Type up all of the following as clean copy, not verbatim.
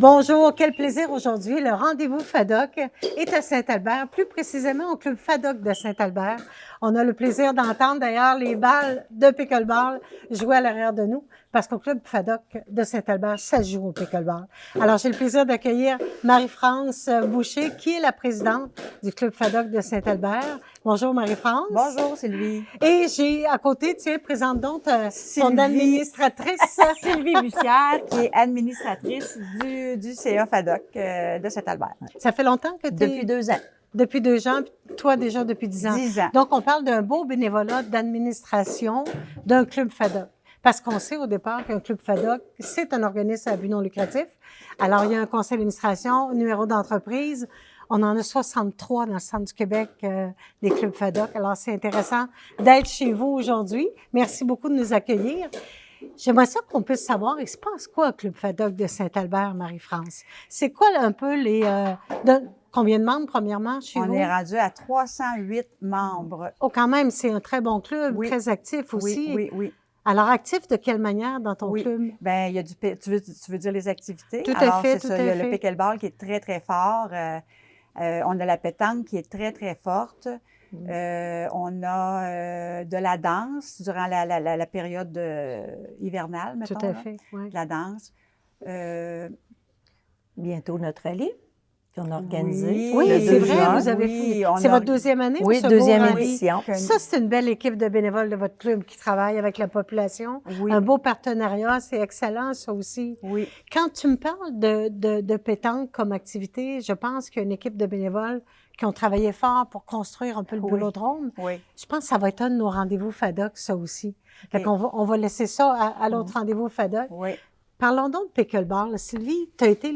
Bonjour, quel plaisir aujourd'hui. Le rendez-vous FADOC est à Saint-Albert, plus précisément au club FADOC de Saint-Albert. On a le plaisir d'entendre d'ailleurs les balles de pickleball jouer à l'arrière de nous parce qu'au club FADOC de Saint-Albert, ça joue au pickleball. Alors, j'ai le plaisir d'accueillir Marie-France Boucher, qui est la présidente du club FADOC de Saint-Albert. Bonjour Marie-France. Bonjour Sylvie. Et j'ai à côté, tiens, présente donc ton administratrice. Sylvie Bussière, qui est administratrice du CA FADOC de Saint-Albert. Ça fait longtemps que tu es... Depuis 2 ans. Depuis 2 ans, puis toi déjà depuis 10 ans. 10 ans. Donc, on parle d'un beau bénévolat d'administration d'un club FADOC. Parce qu'on sait au départ qu'un club FADOC, c'est un organisme à but non lucratif. Alors, il y a un conseil d'administration, un numéro d'entreprise. On en a 63 dans le centre du Québec, des clubs FADOC. Alors, c'est intéressant d'être chez vous aujourd'hui. Merci beaucoup de nous accueillir. J'aimerais ça qu'on puisse savoir, il se passe quoi au club FADOC de Saint-Albert, Marie-France? C'est quoi un peu les... combien de membres, premièrement, chez vous? On est rendu à 308 membres. Oh, quand même, c'est un très bon club, Oui. très actif aussi. Oui. Alors, actif de quelle manière dans ton Oui. club? Bien, il y a tu veux dire les activités? Tout à Alors, fait, c'est tout ça. à Il y a fait. le pickleball qui est très, très fort. On a la pétanque qui est très, très forte. On a de la danse durant la période hivernale, mettons. Tout à là. fait, oui. De la danse. Bientôt notre rallye qu'on a organisé. Oui, le c'est 2 vrai, juin. vous avez Oui, c'est votre deuxième année? Oui, pour ce beau deuxième rallye? édition. Ça, c'est une belle équipe de bénévoles de votre club qui travaille avec la population. Oui. Un beau partenariat, c'est excellent, ça aussi. Oui. Quand tu me parles de pétanque comme activité, je pense qu'il y a une équipe de bénévoles qui ont travaillé fort pour construire un peu le Oui. boulodrome. Oui. Je pense que ça va être un de nos rendez-vous FADOC, ça aussi. Fait OK. qu'on on va laisser ça à l'autre rendez-vous FADOC. Oui. Parlons donc de pickleball. Sylvie, tu as été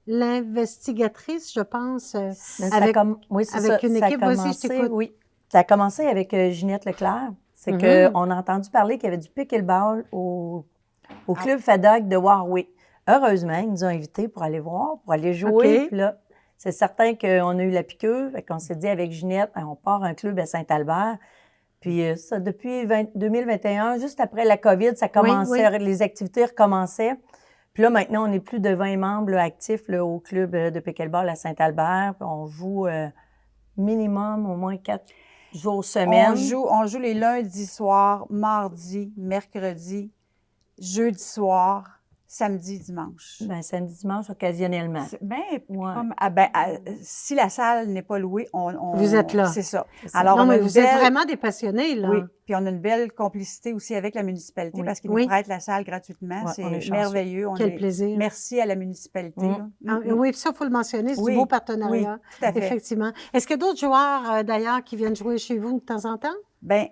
l'investigatrice, je pense, Mais ça avec, oui, c'est avec ça. une Ça a équipe. Vas-y, je commencé, t'écoute. oui. Ça a commencé avec Ginette Leclerc. C'est qu'on a entendu parler qu'il y avait du pickleball au club FADOC de Warwick. Heureusement, ils nous ont invités pour aller voir, pour aller jouer. OK. Puis là, c'est certain qu'on a eu la piqûre. Fait qu'on s'est dit avec Ginette, on part un club à Saint-Albert. Puis ça, depuis 2021, juste après la COVID, ça commençait, les activités recommençaient. Puis là, maintenant, on est plus de 20 membres là, actifs là, au club de pickleball à Saint-Albert. Puis on joue minimum au moins 4 jours semaine. On joue les lundis soirs, mardi, mercredi, jeudi soir, samedi, dimanche. Ben, samedi, dimanche, occasionnellement. Si la salle n'est pas louée, Vous êtes là. C'est ça. ça. Alors, Non, on a mais une vous êtes belle- vraiment des passionnés, là. Oui, puis on a une belle complicité aussi avec la municipalité Oui. parce qu'ils Oui. nous prêtent la salle gratuitement. Ouais, on est C'est chanceux. merveilleux. Quel plaisir. Merci à la municipalité. là. Ah, oui, puis ça, il faut le mentionner, c'est Oui, du beau partenariat. oui, tout à fait. Effectivement. Est-ce qu'il y a d'autres joueurs, d'ailleurs, qui viennent jouer chez vous de temps en temps? Bien,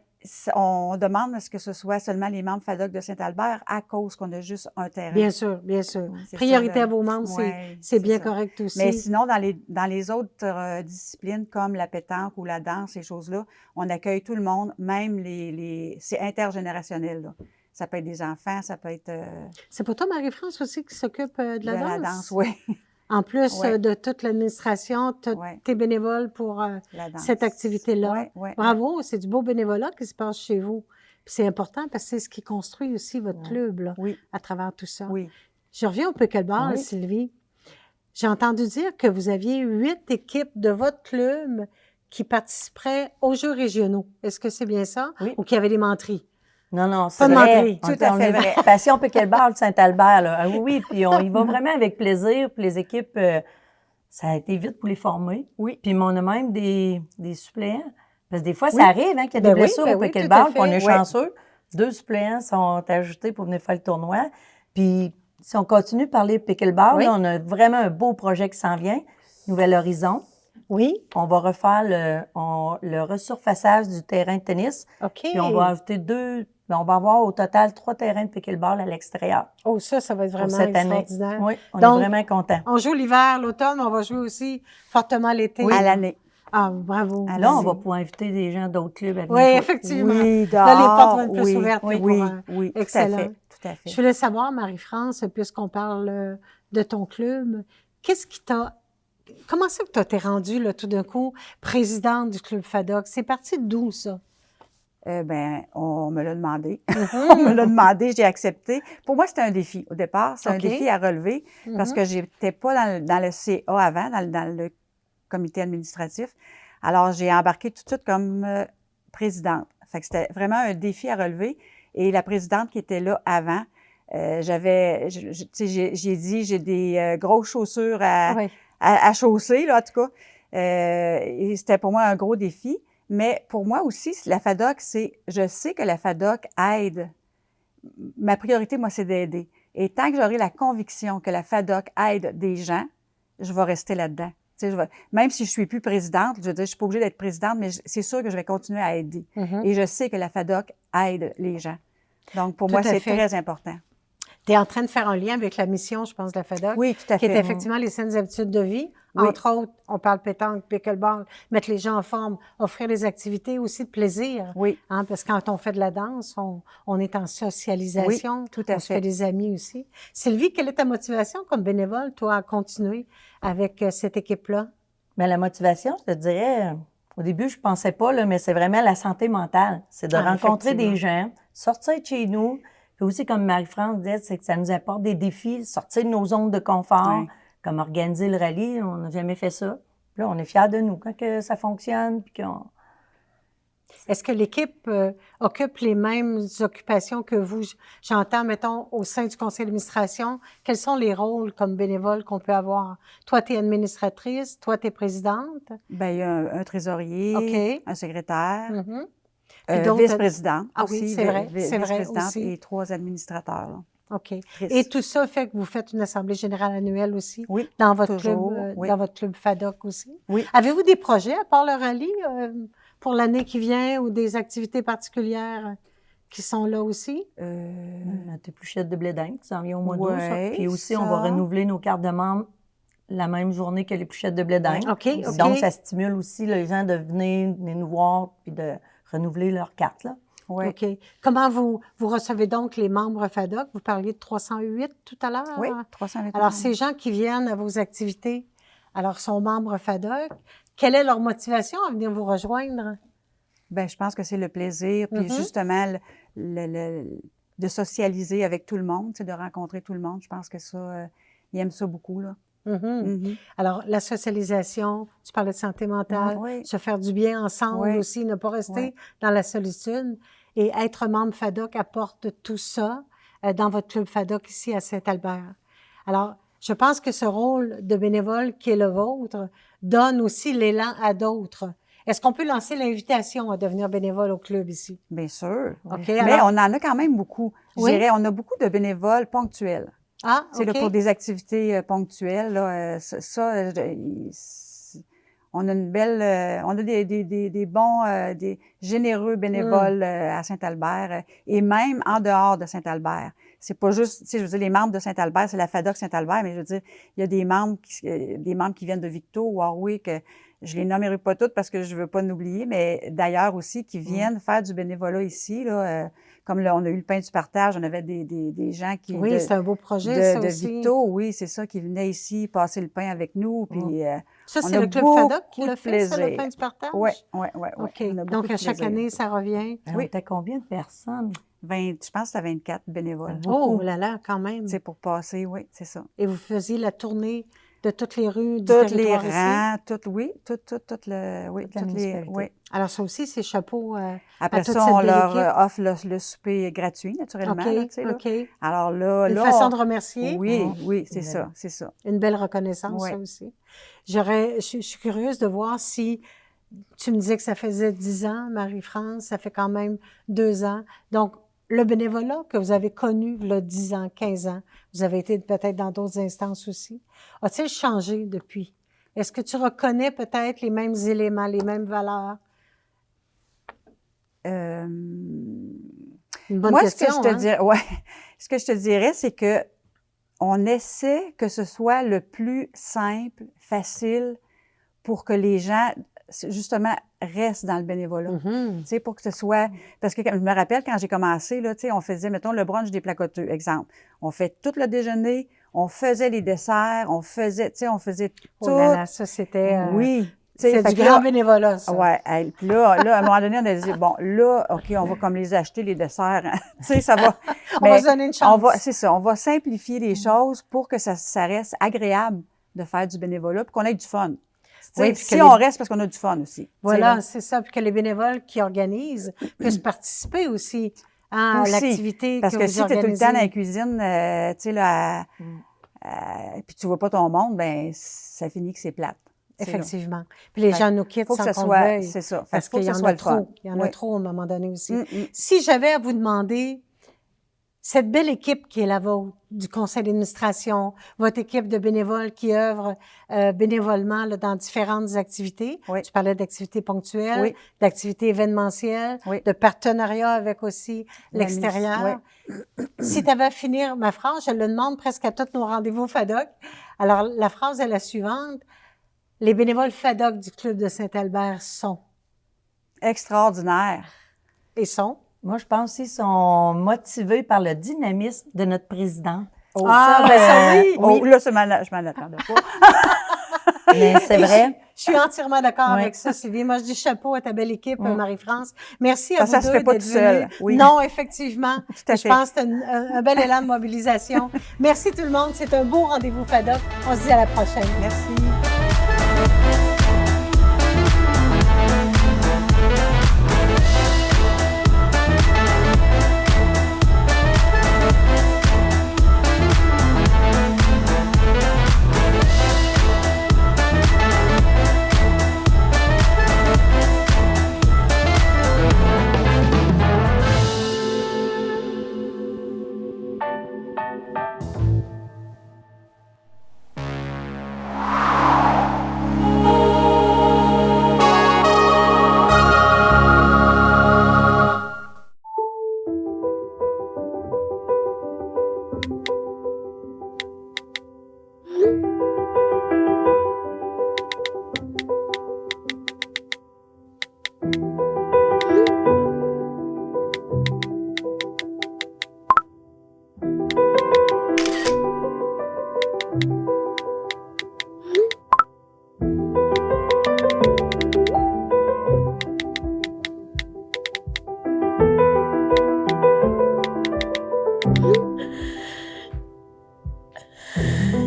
on demande à ce que ce soit seulement les membres FADOC de Saint-Albert à cause qu'on a juste un terrain. Bien sûr, bien sûr. C'est Priorité ça, là. à vos membres, Ouais, c'est bien ça. correct aussi. Mais sinon, dans les autres disciplines comme la pétanque ou la danse, ces choses-là, on accueille tout le monde, même c'est intergénérationnel. Là. Ça peut être des enfants, ça peut être C'est pour toi, Marie-France, aussi, qui s'occupe de la danse? oui. En plus Ouais. de toute l'administration, Ouais. tes bénévoles pour La danse. cette activité-là. Oui. Bravo, c'est du beau bénévolat qui se passe chez vous. Puis c'est important parce que c'est ce qui construit aussi votre club là, Oui, à travers tout ça. oui. Je reviens au pickleball, Oui. Sylvie. J'ai entendu dire que vous aviez 8 équipes de votre club qui participeraient aux Jeux régionaux. Est-ce que c'est bien ça? Oui. Ou qu'il y avait des menteries? Non, c'est Pas de vrai. menterie. Tout à fait vrai. Passion pickleball de Saint-Albert, là. Ah oui, puis on y va vraiment avec plaisir. Puis les équipes, ça a été vite pour les former. Oui. Puis on a même des suppléants. Parce que des fois, ça arrive hein, qu'il y a des Ben oui, blessures ben au oui, tout à pickleball, fait. puis on est Oui. chanceux. 2 suppléants sont ajoutés pour venir faire le tournoi. Puis si on continue de parler de pickleball, Oui. là, on a vraiment un beau projet qui s'en vient, Nouvel Horizon. Oui. On va refaire le resurfaçage du terrain de tennis. OK. Puis on va ajouter on va avoir au total 3 terrains de pickleball à l'extérieur Oh, ça va être pour vraiment cette année. extraordinaire. Oui, on Donc, est vraiment contents. On joue l'hiver, l'automne, on va jouer aussi fortement l'été. À l'année. Ah, bravo. À Là, on l'année. va pouvoir inviter des gens d'autres clubs à venir Oui, jouer. effectivement. Oui, Là, les portes vont être plus oui, ouvertes. Oui, là, oui, pour, oui, excellent. tout à fait. Je voulais savoir, Marie-France, puisqu'on parle de ton club, qu'est-ce qui t'a... Comment ça que tu t'es rendue, là, tout d'un coup, présidente du club FADOC? C'est parti d'où, ça? On me l'a demandé. On me l'a demandé, j'ai accepté. Pour moi, c'était un défi au départ. C'est un défi à relever parce que je n'étais pas dans le CA avant, dans le comité administratif. Alors, j'ai embarqué tout de suite comme présidente. Fait que c'était vraiment un défi à relever. Et la présidente qui était là avant, j'ai dit, j'ai des grosses chaussures à chausser, là, en tout cas. Et c'était pour moi un gros défi. Mais pour moi aussi, la FADOC, je sais que la FADOC aide. Ma priorité, moi, c'est d'aider. Et tant que j'aurai la conviction que la FADOC aide des gens, je vais rester là-dedans. Même si je suis plus présidente, je veux dire, je suis pas obligée d'être présidente, mais c'est sûr que je vais continuer à aider. Et je sais que la FADOC aide les gens. Donc, pour moi, c'est très important. Tu es en train de faire un lien avec la mission, je pense, de la FADOC. Oui, tout à fait. Qui est effectivement les saines habitudes de vie. Oui. Entre autres, on parle pétanque, pickleball, mettre les gens en forme, offrir des activités aussi de plaisir. Oui. Hein, parce que quand on fait de la danse, on est en socialisation. Oui, tout à fait. On se fait des amis aussi. Sylvie, quelle est ta motivation comme bénévole, toi, à continuer avec cette équipe-là? Bien, la motivation, je te dirais, au début, je pensais pas, là, mais c'est vraiment la santé mentale. C'est de rencontrer des gens, sortir de chez nous. Puis aussi, comme Marie-France disait, c'est que ça nous apporte des défis, sortir de nos zones de confort, comme organiser le rallye, on n'a jamais fait ça. Puis là, on est fiers de nous quand que ça fonctionne. Puis qu'on... Est-ce que l'équipe occupe les mêmes occupations que vous? J'entends, mettons, au sein du conseil d'administration, quels sont les rôles comme bénévole qu'on peut avoir? Toi, tu es administratrice, toi, tu es présidente? Bien, il y a un trésorier, un secrétaire. Vice-présidente aussi. Oui, c'est vrai, vice-présidente aussi. Et 3 administrateurs. Là. OK. Et tout ça fait que vous faites une assemblée générale annuelle aussi? Oui, dans votre toujours, club, dans votre club FADOC aussi? Oui. Avez-vous des projets à part le rallye pour l'année qui vient ou des activités particulières qui sont là aussi? La dépluchette de blé d'Inde qui s'en vient au mois d'août. Puis aussi, on va renouveler nos cartes de membres la même journée que les pluchettes de blé d'Inde. Donc, ça stimule aussi les gens de venir nous voir puis de renouveler leurs cartes, là. Oui. OK. Comment vous recevez donc les membres FADOC? Vous parliez de 308 tout à l'heure. Oui, 308. Alors, ces gens qui viennent à vos activités, alors, sont membres FADOC. Quelle est leur motivation à venir vous rejoindre? Bien, je pense que c'est le plaisir, puis justement, de socialiser avec tout le monde, de rencontrer tout le monde. Je pense que ça, ils aiment ça beaucoup, là. Alors, la socialisation, tu parlais de santé mentale, se faire du bien ensemble aussi, ne pas rester dans la solitude. Et être membre FADOC apporte tout ça dans votre club FADOC ici à Saint-Albert. Alors, je pense que ce rôle de bénévole qui est le vôtre donne aussi l'élan à d'autres. Est-ce qu'on peut lancer l'invitation à devenir bénévole au club ici? Bien sûr. Okay, mais on en a quand même beaucoup. Je dirais, on a beaucoup de bénévoles ponctuels. Ah, c'est là pour des activités ponctuelles. Là, on a une belle, on a des bons, des généreux bénévoles à Saint-Albert et même en dehors de Saint-Albert. C'est pas juste, tu sais, je veux dire, les membres de Saint-Albert, c'est la FADOC Saint-Albert, mais je veux dire, il y a des membres qui viennent de Victo, Warwick, je les nommerai pas toutes parce que je veux pas nous oublier, mais d'ailleurs aussi qui viennent faire du bénévolat ici, là. Comme là, on a eu le pain du partage, on avait des gens qui... Oui, c'est un beau projet, ça aussi. De Victo, oui, c'est ça, qui venaient ici passer le pain avec nous, puis ça, c'est le club FADOC qui le fait, ça, le pain du partage? Oui. OK. Donc, à chaque année, ça revient? Oui. T'as combien de personnes? 20, je pense que c'est 24 bénévoles. Oh là là, quand même! C'est pour passer, oui, c'est ça. Et vous faisiez la tournée de toutes les rues du territoire territoire ici? Toutes les rangs, oui. Alors, ça aussi, c'est chapeau Après à toute ça, cette on belle leur équipe. offre le souper gratuit, naturellement. OK, là, tu sais, là. OK. Alors là... Une façon de remercier. Oui, c'est ça, c'est ça. Une belle reconnaissance, ça aussi. Je suis curieuse de voir si... Tu me disais que ça faisait 10 ans, Marie-France, ça fait quand même 2 ans. Donc, le bénévolat que vous avez connu, là, 10 ans, 15 ans, vous avez été peut-être dans d'autres instances aussi, a-t-il changé depuis? Est-ce que tu reconnais peut-être les mêmes éléments, les mêmes valeurs? Une bonne question, ce que je te dirais, c'est que on essaie que ce soit le plus simple, facile, pour que les gens, justement, restent dans le bénévolat. Tu sais, pour que ce soit... Parce que je me rappelle, quand j'ai commencé, là, tu sais, on faisait, mettons, le brunch des placoteux, exemple. On fait tout le déjeuner, on faisait les desserts, on faisait, tu sais, on faisait tout. Oh là là, ça, c'était... Oui. Tu C'est fait du que grand là, bénévolat, ça. ouais, puis là, à un moment donné, on a dit, bon, là, OK, on va comme les acheter, les desserts. Hein. Tu sais, ça va. On va se donner une chance. C'est ça, on va simplifier les choses pour que ça reste agréable de faire du bénévolat, puis qu'on ait du fun. Oui, Oui, puis si que on reste, parce qu'on a du fun aussi. Voilà, c'est ça. Puis que les bénévoles qui organisent puissent participer aussi à Aussi, l'activité parce que que vous si tu es tout le organisez. temps dans la cuisine, tu sais, là, puis tu vois pas ton monde, ben ça finit que c'est plate. Tu sais, là. Effectivement. Puis les Fait gens nous quittent faut que sans ce qu'on soit, le veuille. c'est ça. Fait Parce faut qu'il que y ce en soit a le fun. trop. Il y en a Oui. trop à un moment donné aussi. Mm. Si j'avais à vous demander, cette belle équipe qui est la vôtre, du conseil d'administration, votre équipe de bénévoles qui œuvrent bénévolement là, dans différentes activités. Oui. Tu parlais d'activités ponctuelles, Oui. d'activités événementielles, Oui. de partenariats avec aussi l'extérieur. Si tu avais à finir ma phrase, je le demande presque à tous nos rendez-vous FADOC. Alors, la phrase est la suivante. Les bénévoles FADOC du Club de Saint-Albert sont Extraordinaire. et sont. Moi, je pense qu'ils sont motivés par le dynamisme de notre président. Oh, Ah, ben ça, oui. Oh, là, je m'en attendais pas. Mais c'est vrai. Je suis entièrement d'accord Oui. avec ça, Sylvie. Moi, je dis chapeau à ta belle équipe, Mm. Marie-France. Merci à Parce vous que ça se deux fait pas d'être tout seul. venus. Oui. Non, effectivement. Tout à Je fait. pense que c'est un bel élan de mobilisation. Merci tout le monde. C'est un beau rendez-vous FADOC. On se dit à la prochaine. Merci.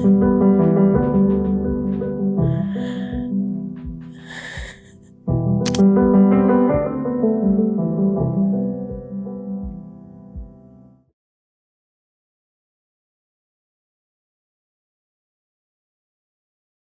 Mm.